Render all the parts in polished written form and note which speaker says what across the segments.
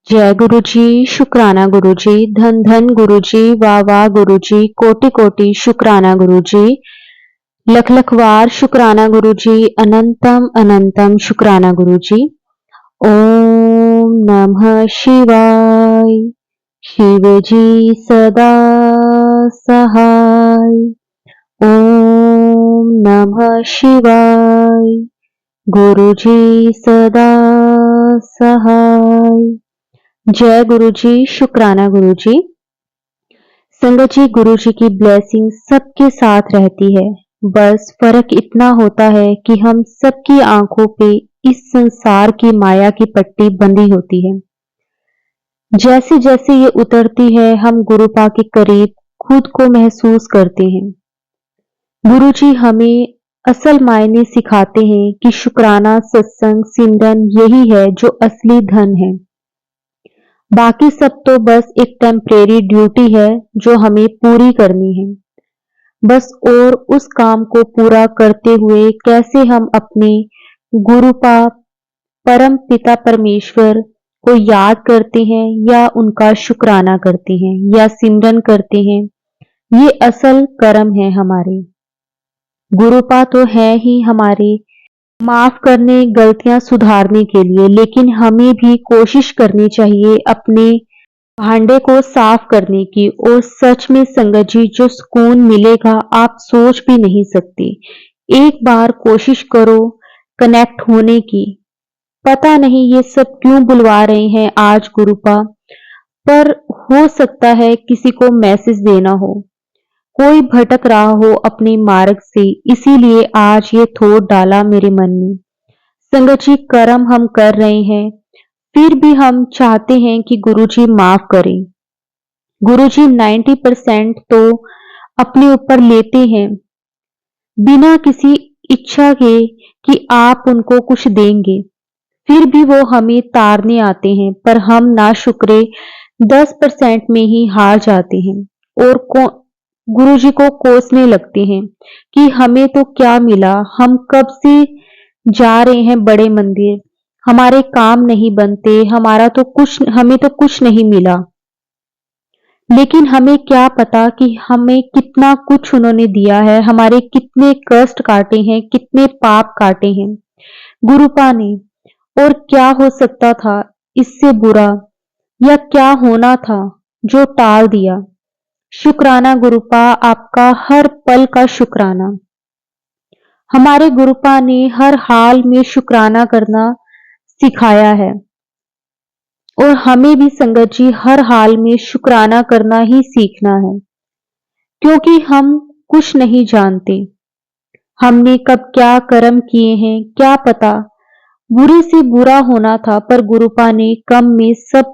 Speaker 1: जय गुरु जी, शुक्राना गुरु जी, धन धन गुरु जी, वाह वाह गुरु जी, कोटि कोटि शुक्राना गुरु जी, लख लख वार शुक्राना गुरु जी, अनंतम अनंतम शुक्राना गुरु जी। ओम नमः शिवाय। शिव जी सदा सहाय। ओम नमः शिवाय। गुरु जी सदा सहाय। जय गुरु जी, शुक्राना गुरु जी। संगत जी, गुरु जी की ब्लेसिंग सबके साथ रहती है। बस फर्क इतना होता है कि हम सबकी आंखों पे इस संसार की माया की पट्टी बंधी होती है। जैसे जैसे ये उतरती है, हम गुरुपा के करीब खुद को महसूस करते हैं। गुरु जी हमें असल मायने सिखाते हैं कि शुक्राना, सत्संग, सिमरन यही है जो असली धन है। बाकी सब तो बस एक टेम्परेरी ड्यूटी है जो हमें पूरी करनी है। बस और उस काम को पूरा करते हुए कैसे हम अपने गुरुपा परम पिता परमेश्वर को याद करते हैं या उनका शुक्राना करते हैं या सिमरन करते हैं, ये असल कर्म है हमारे। गुरुपा तो है ही हमारे माफ करने, गलतियां सुधारने के लिए, लेकिन हमें भी कोशिश करनी चाहिए अपने भांडे को साफ करने की। और सच में संगत जी, जो सुकून मिलेगा आप सोच भी नहीं सकते। एक बार कोशिश करो कनेक्ट होने की। पता नहीं ये सब क्यों बुलवा रहे हैं आज गुरुपा, पर हो सकता है किसी को मैसेज देना हो, कोई भटक रहा हो अपने मार्ग से, इसीलिए आज ये थॉट डाला मेरे मन में। संगत जी, कर्म हम कर रहे हैं, फिर भी हम चाहते हैं कि गुरुजी माफ करें। गुरुजी 90% तो अपने ऊपर लेते हैं बिना किसी इच्छा के कि आप उनको कुछ देंगे। फिर भी वो हमें तारने आते हैं, पर हम नाशुक्रे 10% में ही हार जाते हैं और गुरुजी को कोसने लगते हैं कि हमें तो क्या मिला, हम कब से जा रहे हैं बड़े मंदिर, हमारे काम नहीं बनते, हमें तो कुछ नहीं मिला। लेकिन हमें क्या पता कि हमें कितना कुछ उन्होंने दिया है, हमारे कितने कष्ट काटे हैं, कितने पाप काटे हैं गुरुपा ने। और क्या हो सकता था इससे बुरा, या क्या होना था जो टाल दिया। शुक्राना गुरुपा, आपका हर पल का शुक्राना। हमारे गुरुपा ने हर हाल में शुक्राना करना सिखाया है और हमें भी संगत जी हर हाल में शुक्राना करना ही सीखना है, क्योंकि हम कुछ नहीं जानते हमने कब क्या कर्म किए हैं। क्या पता बुरे से बुरा होना था, पर गुरुपा ने कम में सब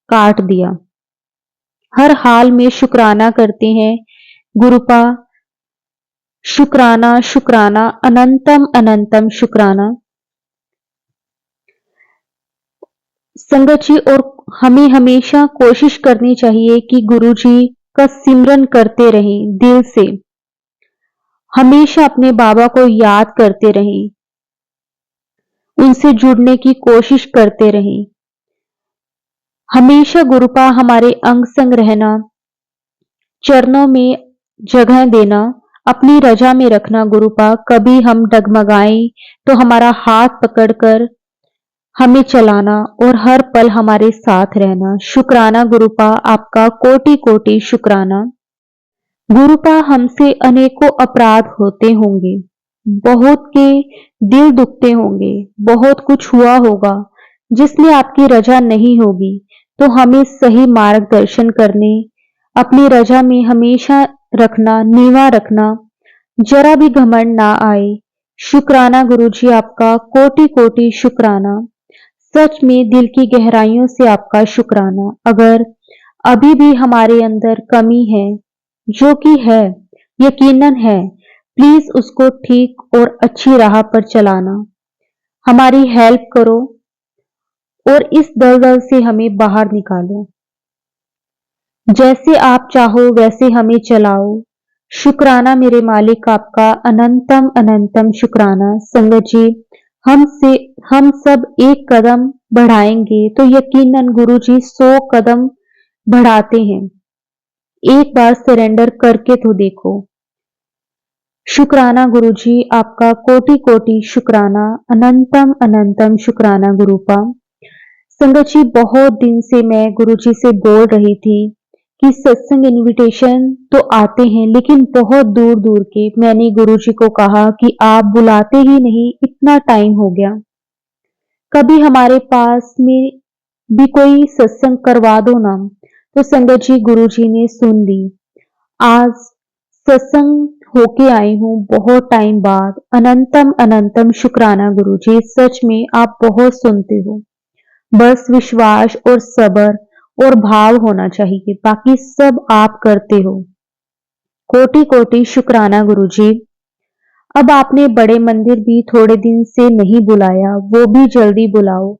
Speaker 1: काट दिया। हर हाल में शुक्राना करते हैं गुरुपा। शुक्राना शुक्राना, अनंतम अनंतम शुक्राना संगत जी। और हमें हमेशा कोशिश करनी चाहिए कि गुरु जी का सिमरन करते रहें दिल से, हमेशा अपने बाबा को याद करते रहें, उनसे जुड़ने की कोशिश करते रहें। हमेशा गुरुपा हमारे अंग संग रहना, चरणों में जगह देना, अपनी रजा में रखना गुरुपा। कभी हम डगमगाएं तो हमारा हाथ पकड़कर हमें चलाना और हर पल हमारे साथ रहना। शुक्राना गुरुपा, आपका कोटि कोटि शुक्राना। गुरुपा, हमसे अनेकों अपराध होते होंगे, बहुत के दिल दुखते होंगे, बहुत कुछ हुआ होगा जिसमें आपकी रजा नहीं होगी, तो हमें सही मार्गदर्शन करने, अपनी रजा में हमेशा रखना, नीवा रखना, जरा भी घमंड ना आए। शुक्राना गुरुजी, आपका कोटि कोटि शुक्राना। सच में दिल की गहराइयों से आपका शुक्राना। अगर अभी भी हमारे अंदर कमी है, जो कि है, यकीनन है, प्लीज उसको ठीक और अच्छी राह पर चलाना, हमारी हेल्प करो और इस दलदल से हमें बाहर निकालो। जैसे आप चाहो वैसे हमें चलाओ। शुक्राना मेरे मालिक, आपका अनंतम अनंतम शुक्राना। संगत जी, हम से हम सब एक कदम बढ़ाएंगे तो यकीनन गुरुजी 100 कदम बढ़ाते हैं। एक बार सरेंडर करके तो देखो। शुक्राना गुरुजी, आपका कोटि कोटि शुक्राना, अनंतम अनंतम शुक्राना गुरुपा। संगत जी, बहुत दिन से मैं गुरुजी से बोल रही थी कि सत्संग इनविटेशन तो आते हैं लेकिन बहुत दूर दूर के। मैंने गुरुजी को कहा कि आप बुलाते ही नहीं, इतना टाइम हो गया, कभी हमारे पास में भी कोई सत्संग करवा दो ना। तो संगत जी, गुरुजी ने सुन ली। आज सत्संग होके आई हूँ बहुत टाइम बाद। अनंतम अनंतम शुक्राना गुरुजी, सच में आप बहुत सुनते हो। बस विश्वास और सब्र और भाव होना चाहिए, बाकी सब आप करते हो। कोटि कोटि शुक्राना गुरुजी। अब आपने बड़े मंदिर भी थोड़े दिन से नहीं बुलाया, वो भी जल्दी बुलाओ।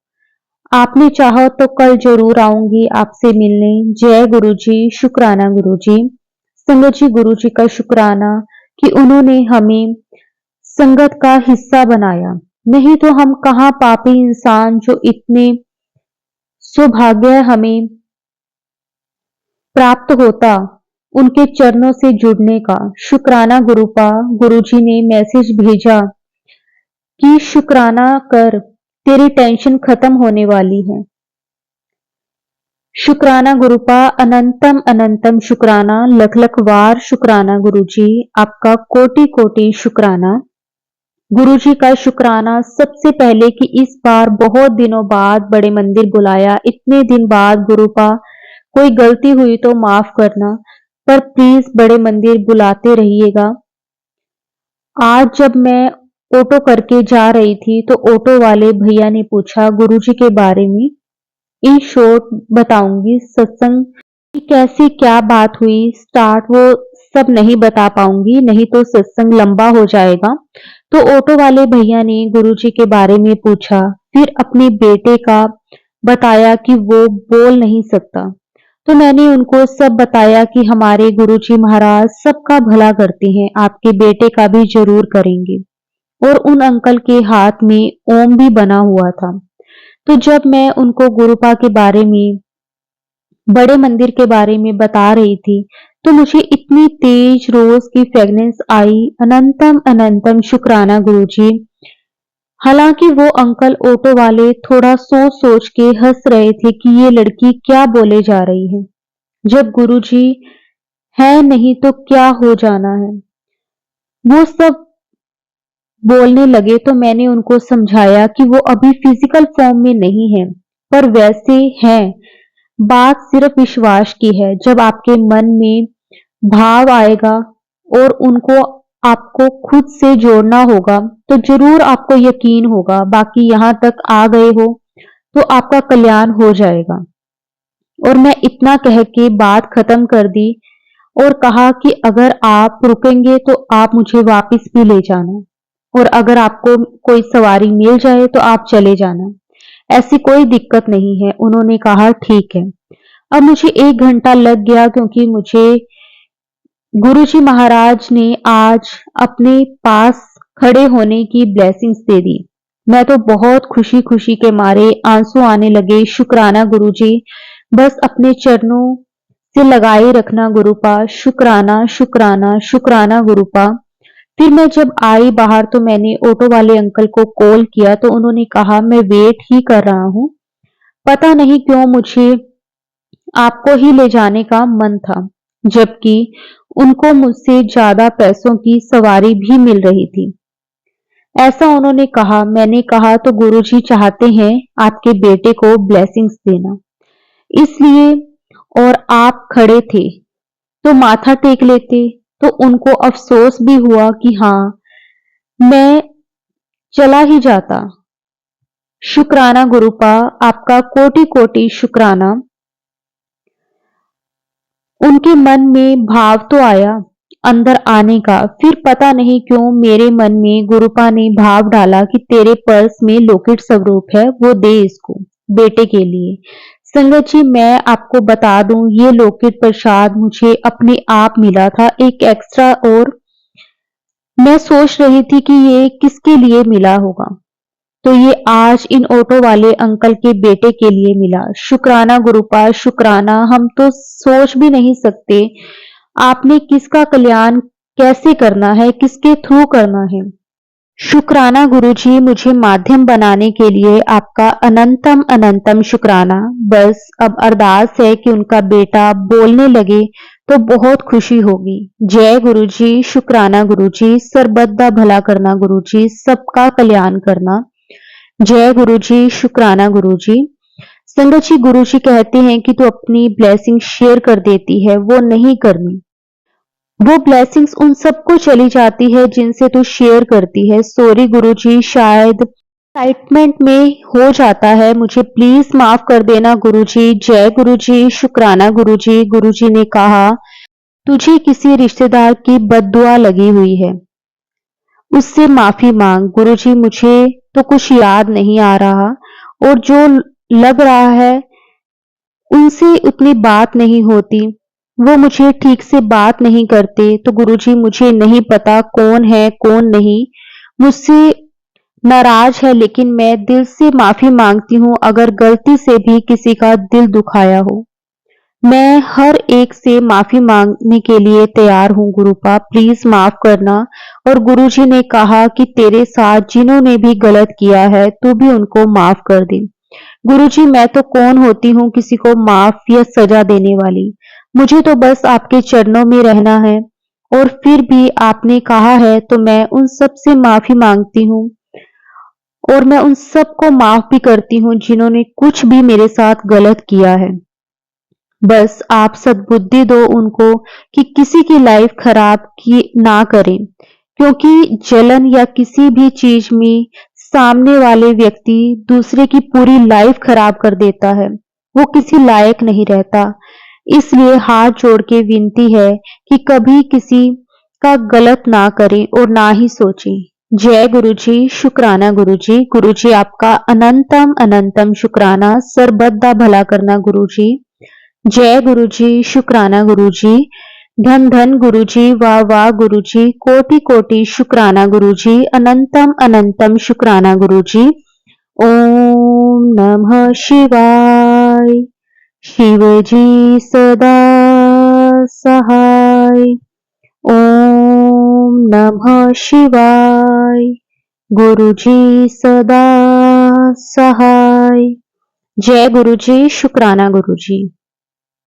Speaker 1: आपने चाहो तो कल जरूर आऊंगी आपसे मिलने। जय गुरुजी, शुक्राना गुरुजी। संगत जी, गुरुजी का शुक्राना कि उन्होंने हमें संगत का हिस्सा बनाया, नहीं तो हम कहाँ पापी इंसान जो इतने सौभाग्य हमें प्राप्त होता उनके चरणों से जुड़ने का। शुक्राना गुरुपा। गुरुजी ने मैसेज भेजा कि शुक्राना कर, तेरी टेंशन खत्म होने वाली है। शुक्राना गुरुपा, अनंतम अनंतम शुक्राना, लख लख वार शुक्राना गुरुजी, आपका कोटि कोटि शुक्राना। गुरुजी का शुक्राना सबसे पहले कि इस बार बहुत दिनों बाद बड़े मंदिर बुलाया। इतने दिन बाद गुरुपा, कोई गलती हुई तो माफ करना, पर प्लीज बड़े मंदिर बुलाते रहिएगा। आज जब मैं ऑटो करके जा रही थी तो ऑटो वाले भैया ने पूछा गुरुजी के बारे में। इन शॉर्ट बताऊंगी सत्संग की कैसी क्या बात हुई, स्टार्ट वो सब नहीं बता पाऊंगी, नहीं तो सत्संग लंबा हो जाएगा। तो ऑटो वाले भैया ने गुरुजी के बारे में पूछा, फिर अपने बेटे का बताया कि वो बोल नहीं सकता। तो मैंने उनको सब बताया कि हमारे गुरुजी महाराज सबका भला करते हैं, आपके बेटे का भी जरूर करेंगे। और उन अंकल के हाथ में ओम भी बना हुआ था। तो जब मैं उनको गुरुपा के बारे में, बड़े मंदिर के बारे में बता रही थी, तो मुझे इतनी तेज रोज की फ्रेगनेंस आई। अनंतम अनंतम शुक्राना गुरुजी। हालांकि वो अंकल ऑटो वाले थोड़ा सोच सोच के हंस रहे थे कि ये लड़की क्या बोले जा रही है। जब गुरुजी है नहीं तो क्या हो जाना है, वो सब बोलने लगे। तो मैंने उनको समझाया कि वो अभी फिजिकल फॉर्म में नहीं है, पर वैसे हैं। बात सिर्फ विश्वास की है। जब आपके मन में भाव आएगा और उनको आपको खुद से जोड़ना होगा तो जरूर आपको यकीन होगा। बाकी यहां तक आ गए हो तो आपका कल्याण हो जाएगा। और मैं इतना कह के बात खत्म कर दी और कहा कि अगर आप रुकेंगे तो आप मुझे वापस भी ले जाना, और अगर आपको कोई सवारी मिल जाए तो आप चले जाना, ऐसी कोई दिक्कत नहीं है। उन्होंने कहा ठीक है। अब मुझे 1 घंटा लग गया क्योंकि मुझे गुरुजी महाराज ने आज अपने पास खड़े होने की ब्लेसिंग्स दे दी। मैं तो बहुत खुशी खुशी के मारे आंसू आने लगे। शुक्राना गुरुजी, बस अपने चरणों से लगाए रखना गुरुपा। शुक्राना शुक्राना शुक्राना गुरुपा। फिर मैं जब आई बाहर तो मैंने ऑटो वाले अंकल को कॉल किया तो उन्होंने कहा मैं वेट ही कर रहा हूं। पता नहीं क्यों मुझे आपको ही ले जाने का मन था, जबकि उनको मुझसे ज्यादा पैसों की सवारी भी मिल रही थी। ऐसा उन्होंने कहा। मैंने कहा तो गुरुजी चाहते हैं आपके बेटे को ब्लेसिंग्स देना, इसलिए, और आप खड़े थे तो माथा टेक लेते। तो उनको अफसोस भी हुआ कि हाँ, मैं चला ही जाता। शुक्राना गुरुपा, आपका कोटि कोटि शुक्राना। उनके मन में भाव तो आया अंदर आने का, फिर पता नहीं क्यों मेरे मन में गुरुपा ने भाव डाला कि तेरे पर्स में लॉकेट स्वरूप है, वो दे इसको बेटे के लिए। संगत जी, मैं आपको बता दूं, ये लॉकेट प्रसाद मुझे अपने आप मिला था, एक एक्स्ट्रा। और मैं सोच रही थी कि ये किसके लिए मिला होगा। तो ये आज इन ऑटो वाले अंकल के बेटे के लिए मिला। शुक्राना गुरुपाद, शुक्राना। हम तो सोच भी नहीं सकते आपने किसका कल्याण कैसे करना है, किसके थ्रू करना है। शुक्राना गुरुजी, मुझे माध्यम बनाने के लिए आपका अनंतम अनंतम शुक्राना। बस अब अरदास है कि उनका बेटा बोलने लगे तो बहुत खुशी होगी। जय गुरुजी, शुक्राना गुरुजी, सरबत दा भला करना गुरुजी, सबका कल्याण करना। जय गुरुजी, शुक्राना गुरुजी। संगत जी, गुरुजी कहते हैं कि तू अपनी ब्लेसिंग शेयर कर देती है, वो नहीं करनी। वो ब्लेसिंग्स उन सबको चली जाती है जिनसे तू शेयर करती है। सॉरी गुरुजी, शायद एक्साइटमेंट में हो जाता है, मुझे प्लीज माफ कर देना गुरुजी। जय गुरुजी, शुक्राना गुरुजी। गुरुजी ने कहा, तुझे किसी रिश्तेदार की बद्दुआ लगी हुई है, उससे माफी मांग। गुरुजी, मुझे तो कुछ याद नहीं आ रहा और जो लग रहा है उनसे उतनी बात नहीं होती, वो मुझे ठीक से बात नहीं करते। तो गुरुजी, मुझे नहीं पता कौन है कौन नहीं, मुझसे नाराज है, लेकिन मैं दिल से माफी मांगती हूँ अगर गलती से भी किसी का दिल दुखाया हो। मैं हर एक से माफी मांगने के लिए तैयार हूँ गुरुपा, प्लीज माफ करना। और गुरुजी ने कहा कि तेरे साथ जिन्होंने भी गलत किया है तू भी उनको माफ कर दे। गुरुजी, मैं तो कौन होती हूँ किसी को माफ या सजा देने वाली, मुझे तो बस आपके चरणों में रहना है। और फिर भी आपने कहा है तो मैं उन सब से माफी मांगती हूँ और मैं उन सबको माफ भी करती हूँ जिन्होंने कुछ भी मेरे साथ गलत किया है। बस आप सद्बुद्धि दो उनको कि किसी की लाइफ खराब की ना करें, क्योंकि जलन या किसी भी चीज में सामने वाले व्यक्ति दूसरे की पूरी लाइफ खराब कर देता है, वो किसी लायक नहीं रहता। इसलिए हाथ जोड़ के विनती है कि कभी किसी का गलत ना करें और ना ही सोचें। जय गुरुजी, शुक्राना गुरुजी। गुरुजी, आपका अनंतम अनंतम शुक्राना, सरबत भला करना गुरुजी। जय गुरुजी, शुक्राना गुरुजी। धन धन गुरुजी, वाह वाह गुरुजी, कोटि कोटि शुक्राना गुरुजी, अनंतम अनंतम शुक्राना गुरुजी। ओम नमः शिवाय। शिवजी सदा सहाय। ओम नमः शिवाय। गुरुजी सदा सहाय। जय गुरुजी, शुक्राना गुरुजी।